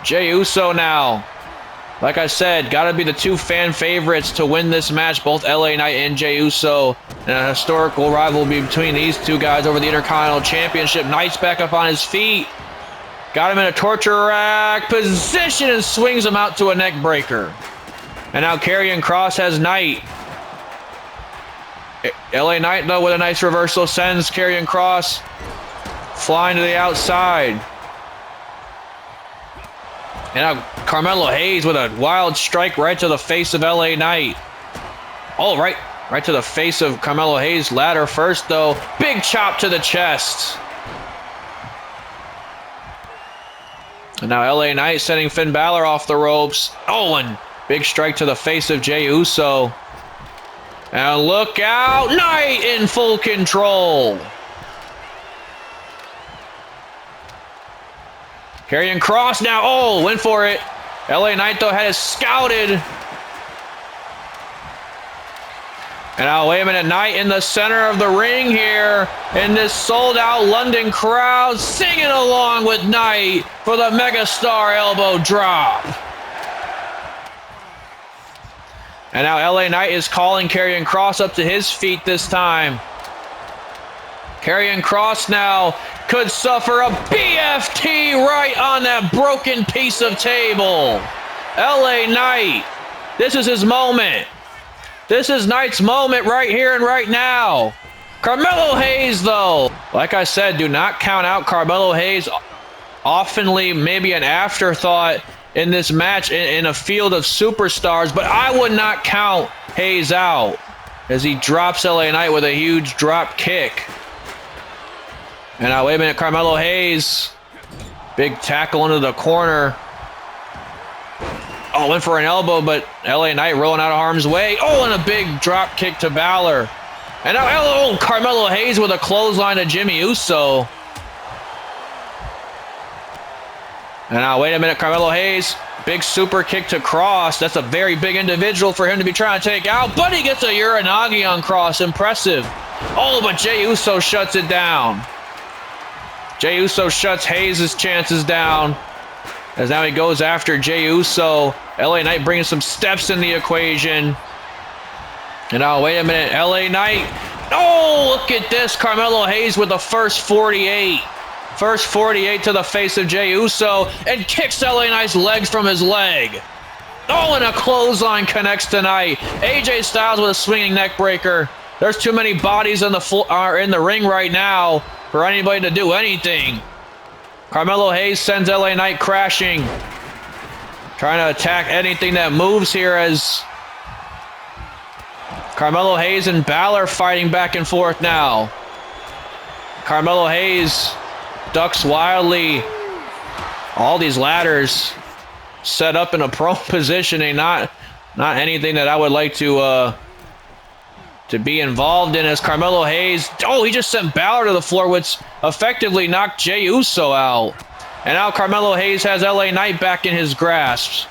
Jey Uso now. Like I said, gotta be the 2 fan favorites to win this match, both LA Knight and Jey Uso. And a historical rivalry between these 2 guys over the Intercontinental Championship. Knight's back up on his feet. Got him in a torture rack position and swings him out to a neck breaker. And now Karrion Kross has Knight. LA Knight, though, with a nice reversal, sends Karrion Kross flying to the outside. And now Carmelo Hayes with a wild strike right to the face of LA Knight. Oh, right to the face of Carmelo Hayes. Ladder first, though. Big chop to the chest. And now LA Knight sending Finn Balor off the ropes. Oh, and big strike to the face of Jey Uso. And look out, Knight in full control. Karrion Kross now, oh, went for it. LA Knight, though, had it scouted. And now, wait a minute, Knight in the center of the ring here in this sold-out London crowd, singing along with Knight for the megastar elbow drop. And now LA Knight is calling Karrion Kross up to his feet this time. Karrion Kross now could suffer a BFT right on that broken piece of table. LA Knight, this is his moment. This is Knight's moment right here and right now. Carmelo Hayes, though. Like I said, do not count out Carmelo Hayes. Oftenly maybe an afterthought in this match in a field of superstars, but I would not count Hayes out as he drops LA Knight with a huge drop kick. And now, wait a minute, Carmelo Hayes. Big tackle into the corner. Oh, went for an elbow, but LA Knight rolling out of harm's way. Oh, and a big drop kick to Balor. And now, Carmelo Hayes with a clothesline to Jimmy Uso. And now, wait a minute, Carmelo Hayes. Big super kick to Kross. That's a very big individual for him to be trying to take out. But he gets a Uranagi on Kross. Impressive. Oh, but Jey Uso shuts it down. Jey Uso shuts Hayes' chances down. As now he goes after Jey Uso. LA Knight bringing some steps in the equation. And now, wait a minute, LA Knight. Oh, look at this. Carmelo Hayes with the first 48. First 48 to the face of Jey Uso. And kicks LA Knight's legs from his leg. Oh, and a clothesline connects to Knight. AJ Styles with a swinging neck breaker. There's too many bodies in the ring right now for anybody to do anything. Carmelo Hayes sends LA Knight crashing. Trying to attack anything that moves here as Carmelo Hayes and Balor fighting back and forth now. Carmelo Hayes ducks wildly. All these ladders. set up in a prone positioning, not anything that I would like to be involved in, as Carmelo Hayes, he just sent Balor to the floor, which effectively knocked Jey Uso out. And now Carmelo Hayes has LA Knight back in his grasp.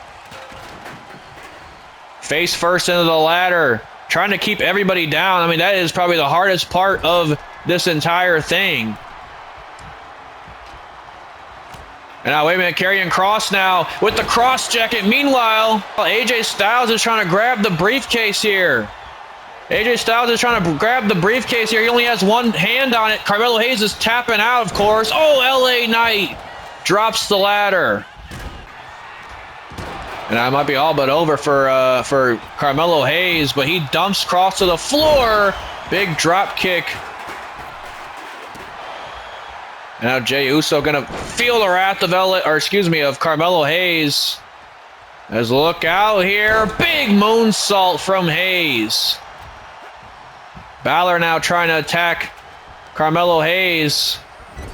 Face first into the ladder, trying to keep everybody down. I mean, that is probably the hardest part of this entire thing. And now, wait a minute, Karrion Kross now with the cross jacket. Meanwhile, AJ Styles is trying to grab the briefcase here. AJ Styles is trying to grab the briefcase here. He only has one hand on it. Carmelo Hayes is tapping out, of course. LA Knight drops the ladder. And that might be all but over for Carmelo Hayes, but he dumps Kross to the floor. Big drop kick. And now Jey Uso gonna feel the wrath of Carmelo Hayes. As look out here, big moonsault from Hayes. Balor now trying to attack Carmelo Hayes.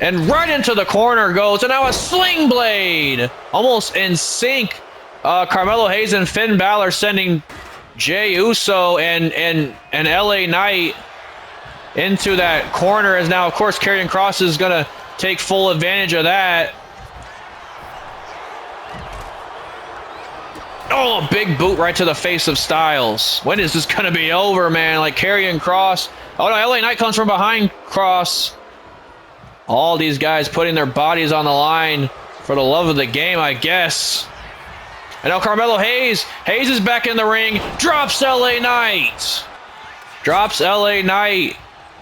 And right into the corner goes, and now a sling blade. Almost in sync. Carmelo Hayes and Finn Balor sending Jey Uso and LA Knight into that corner, as now, of course, Karrion Kross is going to take full advantage of that. A big boot right to the face of Styles. When is this going to be over, man? Like Karrion Kross. No, LA Knight comes from behind Kross. All these guys putting their bodies on the line for the love of the game, I guess. And now Carmelo Hayes. Hayes is back in the ring. Drops LA Knight. Drops LA Knight.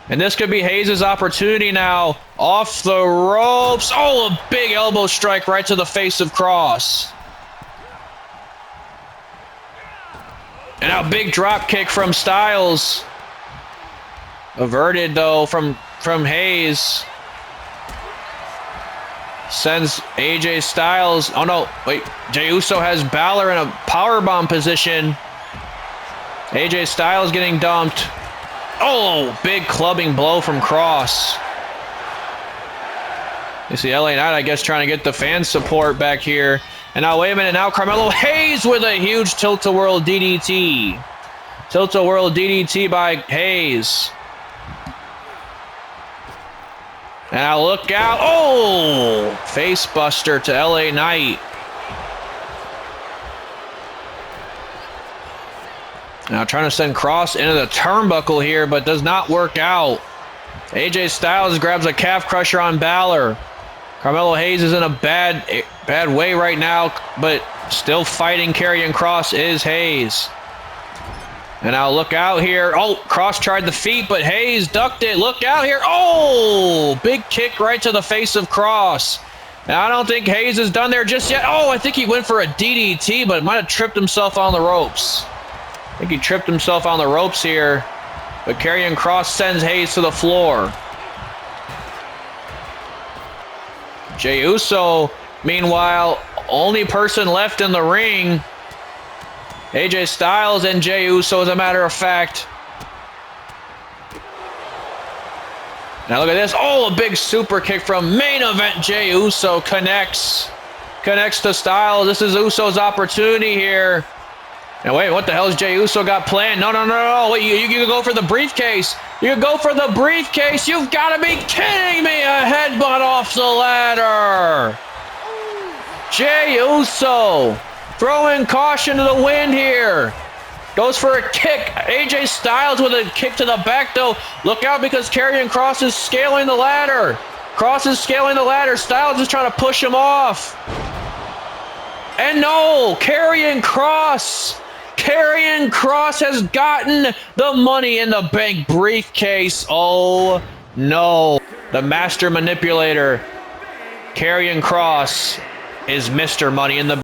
And this could be Hayes' opportunity now. Off the ropes. A big elbow strike right to the face of Kross. And now big drop kick from Styles. Averted, though, from Hayes. Sends AJ Styles. Oh, no. Wait. Jey Uso has Balor in a powerbomb position. AJ Styles getting dumped. Big clubbing blow from Kross. You see LA Knight, I guess, trying to get the fan support back here. And now, wait a minute. Now Carmelo Hayes with a huge tilt-a-whirl DDT. Tilt-a-whirl DDT by Hayes. And now look out. Face buster to LA Knight. Now trying to send Kross into the turnbuckle here, but does not work out. AJ Styles grabs a calf crusher on Balor. Carmelo Hayes is in a bad way right now, but still fighting Karrion Kross is Hayes. And now look out here. Kross tried the feet, but Hayes ducked it. Look out here. Big kick right to the face of Kross. And I don't think Hayes is done there just yet. I think he went for a DDT, but might have tripped himself on the ropes. I think he tripped himself on the ropes here. But Karrion Kross sends Hayes to the floor. Jey Uso, meanwhile, only person left in the ring. AJ Styles and Jey Uso, as a matter of fact. Now look at this. A big super kick from main event Jey Uso. Connects to Styles. This is Uso's opportunity here. Now wait, what the hell has Jey Uso got planned? No. Wait, you can go for the briefcase. You can go for the briefcase. You've got to be kidding me. A headbutt off the ladder. Jey Uso throwing caution to the wind here. Goes for a kick. AJ Styles with a kick to the back, though. Look out, because Karrion Kross is scaling the ladder. Styles is trying to push him off. And no, Karrion Kross has gotten the Money in the Bank briefcase. Oh, no. The master manipulator, Karrion Kross, is Mr. Money in the Bank.